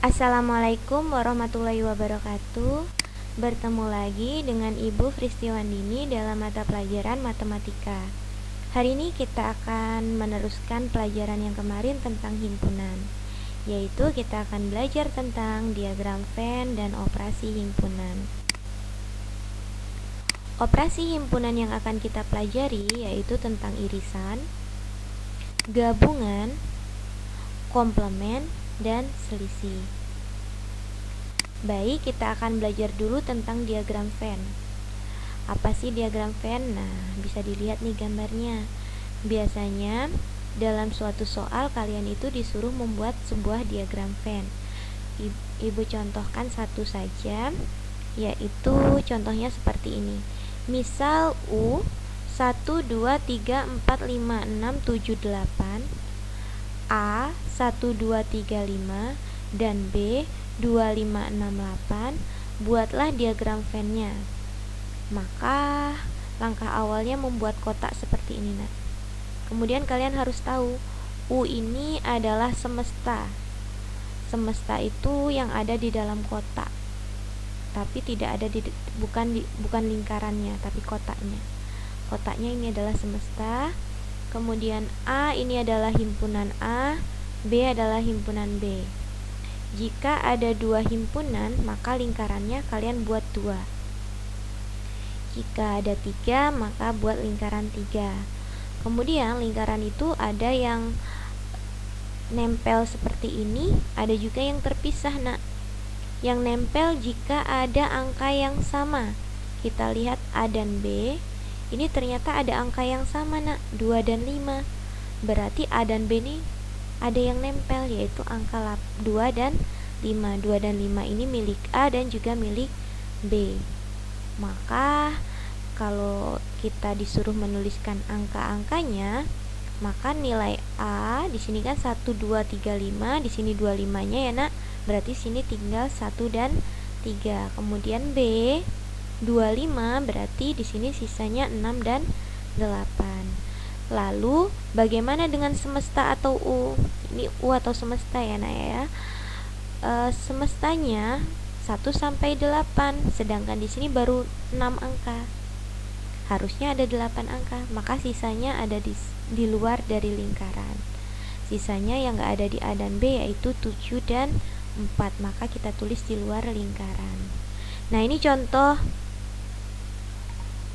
Assalamualaikum warahmatullahi wabarakatuh. Bertemu lagi dengan Ibu Fristiwandini dalam mata pelajaran matematika. Hari ini kita akan meneruskan pelajaran yang kemarin tentang himpunan, yaitu kita akan belajar tentang diagram Venn dan operasi himpunan. Operasi himpunan yang akan kita pelajari yaitu tentang irisan, gabungan, komplement, dan selisih. Baik, kita akan belajar dulu tentang diagram Venn. Apa sih diagram Venn? Nah, bisa dilihat nih gambarnya. Biasanya dalam suatu soal kalian itu disuruh membuat sebuah diagram Venn. Ibu contohkan satu saja, yaitu contohnya seperti ini. Misal U 1, 2, 3, 4, 5, 6, 7, 8, A 1, 2, 3, 5, dan B 2, 5, 6, 8. Buatlah diagram Venn-nya. Maka langkah awalnya membuat kotak seperti ini, nak. Kemudian kalian harus tahu U ini adalah semesta. Semesta itu yang ada di dalam kotak, tapi tidak ada bukan lingkarannya, tapi kotaknya. Kotaknya ini adalah semesta. Kemudian A ini adalah himpunan A, B adalah himpunan B. Jika ada dua himpunan, maka lingkarannya kalian buat 2. Jika ada 3, maka buat lingkaran 3. Kemudian lingkaran itu ada yang nempel seperti ini, ada juga yang terpisah, nak. Yang nempel jika ada angka yang sama. Kita lihat A dan B. Ini ternyata ada angka yang sama, nak, 2 dan 5. Berarti A dan B ini ada yang nempel, yaitu angka 2 dan 5. 2 dan 5 ini milik A dan juga milik B. Maka kalau kita disuruh menuliskan angka-angkanya, maka nilai A di sini kan 1, 2, 3, 5, di sini 25-nya ya, nak. Berarti sini tinggal 1 dan 3. Kemudian B 25, berarti di sini sisanya 6 dan 8. Lalu bagaimana dengan semesta atau U? Ini U atau semesta ya, nak ya. Semestanya 1 sampai 8, sedangkan di sini baru 6 angka. Harusnya ada 8 angka, maka sisanya ada di luar dari lingkaran. Sisanya yang enggak ada di A dan B yaitu 7 dan 4, maka kita tulis di luar lingkaran. Nah, ini contoh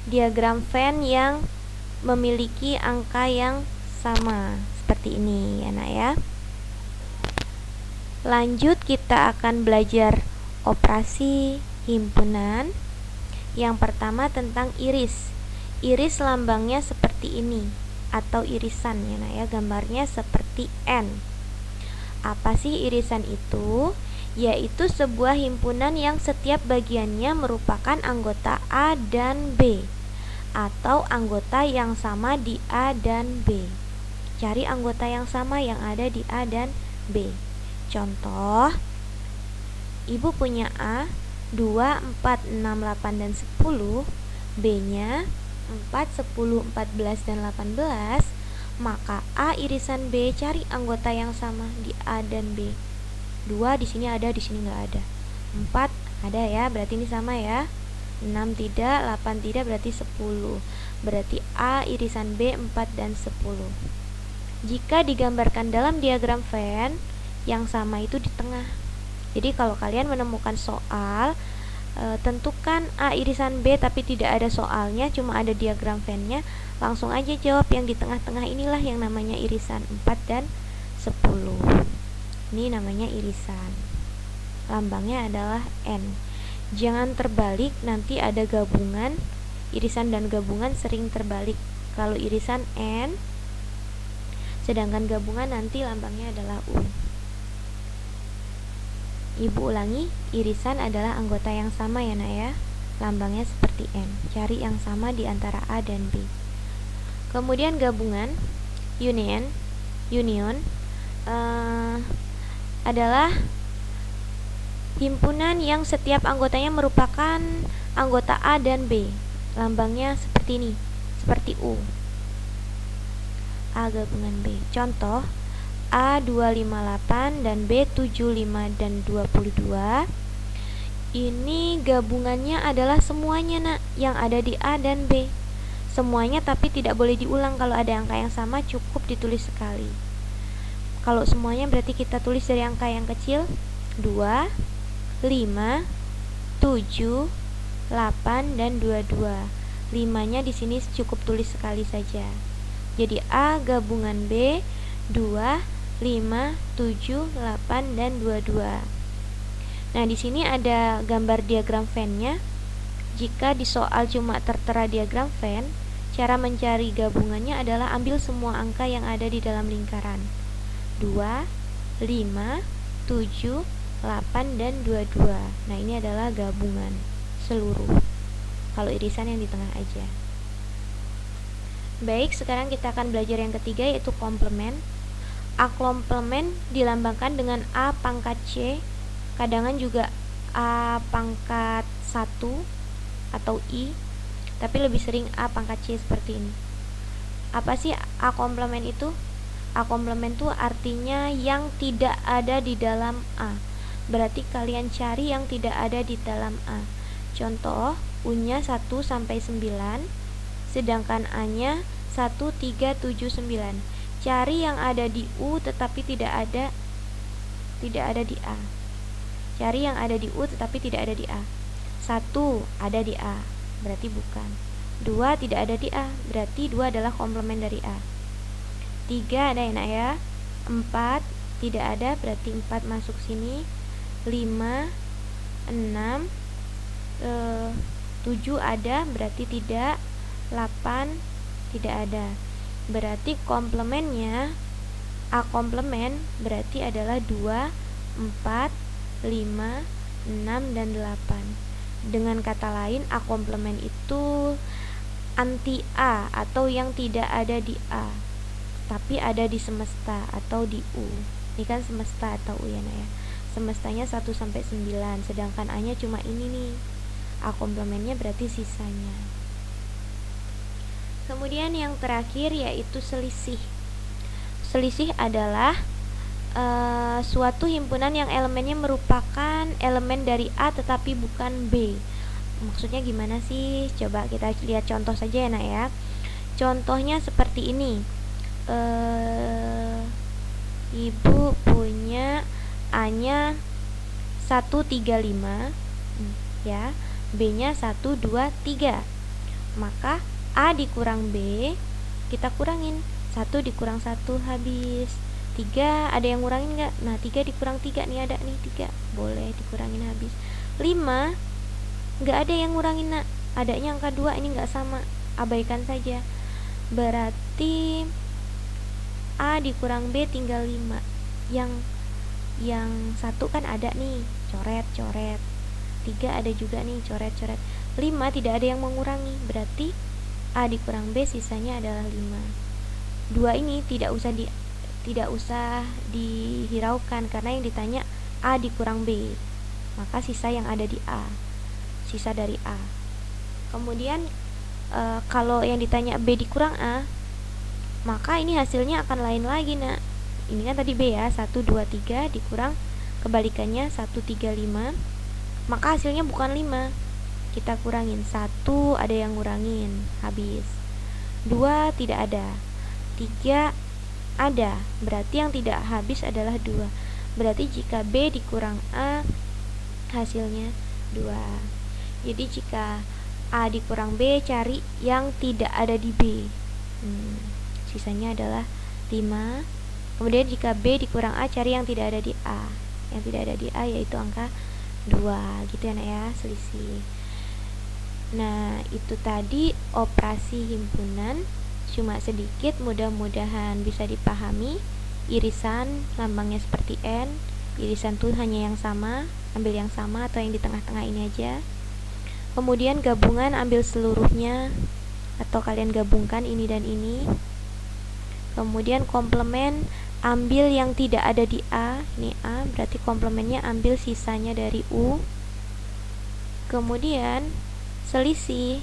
diagram Venn yang memiliki angka yang sama seperti ini ya, nak ya. Lanjut kita akan belajar operasi himpunan. Yang pertama tentang iris. Iris lambangnya seperti ini atau irisan ya, nak ya. Gambarnya seperti N. Apa sih irisan itu? Yaitu sebuah himpunan yang setiap bagiannya merupakan anggota A dan B, atau anggota yang sama di A dan B. Cari anggota yang sama yang ada di A dan B. Contoh, ibu punya A 2, 4, 6, 8, dan 10, B-nya 4, 10, 14, dan 18. Maka A irisan B, cari anggota yang sama di A dan B. 2 di sini ada, di sini nggak ada. 4 ada ya, berarti ini sama ya. 6 tidak, 8 tidak, berarti 10. Berarti A irisan B 4 dan 10. Jika digambarkan dalam diagram Venn, yang sama itu di tengah. Jadi kalau kalian menemukan soal, tentukan A irisan B tapi tidak ada soalnya, cuma ada diagram Venn-nya, langsung aja jawab yang di tengah-tengah inilah yang namanya irisan 4 dan 10. Ini namanya irisan. Lambangnya adalah N. Jangan terbalik, nanti ada gabungan. Irisan dan gabungan sering terbalik. Kalau irisan N, sedangkan gabungan nanti lambangnya adalah U. Ibu ulangi, irisan adalah anggota yang sama ya, nak ya. Lambangnya seperti N. Cari yang sama di antara A dan B. Kemudian gabungan, union adalah himpunan yang setiap anggotanya merupakan anggota A dan B. Lambangnya seperti ini, seperti U. A gabungan B. Contoh, A 258 dan B 75 dan 22. Ini gabungannya adalah semuanya nak, yang ada di A dan B. Semuanya, tapi tidak boleh diulang. Kalau ada angka yang sama cukup ditulis sekali. Kalau semuanya berarti kita tulis dari angka yang kecil 2, 5, 7, 8 dan 22. 5-nya di sini cukup tulis sekali saja. Jadi A gabungan B 2, 5, 7, 8 dan 22. Nah, di sini ada gambar diagram Venn-nya. Jika di soal cuma tertera diagram Venn, cara mencari gabungannya adalah ambil semua angka yang ada di dalam lingkaran. 2, 5, 7, 8 dan 22. Nah, ini adalah gabungan seluruh. Kalau irisan yang di tengah aja. Baik, sekarang kita akan belajar yang ketiga, yaitu komplement. A komplement dilambangkan dengan A pangkat C, kadang juga A pangkat 1 atau I, tapi lebih sering A pangkat C seperti ini. Apa sih A komplement itu? A komplement itu artinya yang tidak ada di dalam A. Berarti kalian cari yang tidak ada di dalam A. Contoh, U-nya 1 sampai 9, sedangkan A-nya 1, 3, 7, 9. Cari yang ada di U tetapi tidak ada di A. Cari yang ada di U tetapi tidak ada di A. 1 ada di A, berarti bukan. 2 tidak ada di A, berarti 2 adalah komplement dari A. 3 ada ya nak ya. 4 tidak ada, berarti 4 masuk sini. 5, 6, 7 ada, berarti tidak. 8 tidak ada, berarti komplemennya A komplement berarti adalah 2, 4, 5, 6 dan 8. Dengan kata lain, A komplement itu anti A atau yang tidak ada di A tapi ada di semesta atau di U. Ini kan semesta atau U ya nak ya. Semestanya 1 sampai 9, sedangkan A nya cuma ini nih. A komplementnya berarti sisanya. Kemudian yang terakhir yaitu selisih. Selisih adalah suatu himpunan yang elemennya merupakan elemen dari A tetapi bukan B. Maksudnya gimana sih? Coba kita lihat contoh saja ya nak ya. Contohnya seperti ini. Ibu punya A-nya 135 ya, B-nya 1, 2, 3. Maka A dikurang B kita kurangin. 1 dikurang 1 habis. 3 ada yang ngurangin nggak? Nah, 3 dikurang 3 nih, ada nih 3, boleh dikurangin habis. 5 nggak ada yang ngurangin nak, adanya angka 2, ini nggak sama, abaikan saja. Berarti A dikurang B tinggal 5. Yang 1 kan ada nih, coret-coret. 3 ada juga nih, coret-coret. 5 tidak ada yang mengurangi, berarti A dikurang B sisanya adalah 5. 2 ini tidak usah dihiraukan karena yang ditanya A dikurang B, maka sisa yang ada di A, sisa dari A. Kemudian kalau yang ditanya B dikurang A, maka ini hasilnya akan lain lagi nak. Ini kan tadi B ya, 1, 2, 3 dikurang kebalikannya 1, 3, 5, maka hasilnya bukan 5. Kita kurangin 1, ada yang ngurangin, habis. 2 tidak ada. 3 ada, berarti yang tidak habis adalah 2. Berarti jika B dikurang A, hasilnya 2. Jadi jika A dikurang B, cari yang tidak ada di B. Sisanya adalah 5. Kemudian jika B dikurang A, cari yang tidak ada di A. Yang tidak ada di A yaitu angka 2. Gitu ya nak ya, selisih. Nah, itu tadi operasi himpunan, cuma sedikit, mudah-mudahan bisa dipahami. Irisan lambangnya seperti N, irisan tuh hanya yang sama, ambil yang sama atau yang di tengah-tengah ini aja. Kemudian gabungan, ambil seluruhnya atau kalian gabungkan ini dan ini. Kemudian komplement, ambil yang tidak ada di A, ini A, berarti komplementnya ambil sisanya dari U. Kemudian selisih,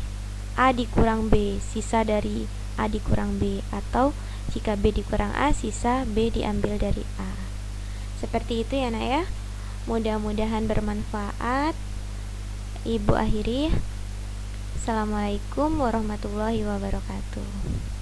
A dikurang B, sisa dari A dikurang B, atau Jika B dikurang A, sisa B diambil dari A. Seperti itu ya nak ya. Mudah-mudahan bermanfaat. Ibu akhiri. Assalamualaikum warahmatullahi wabarakatuh.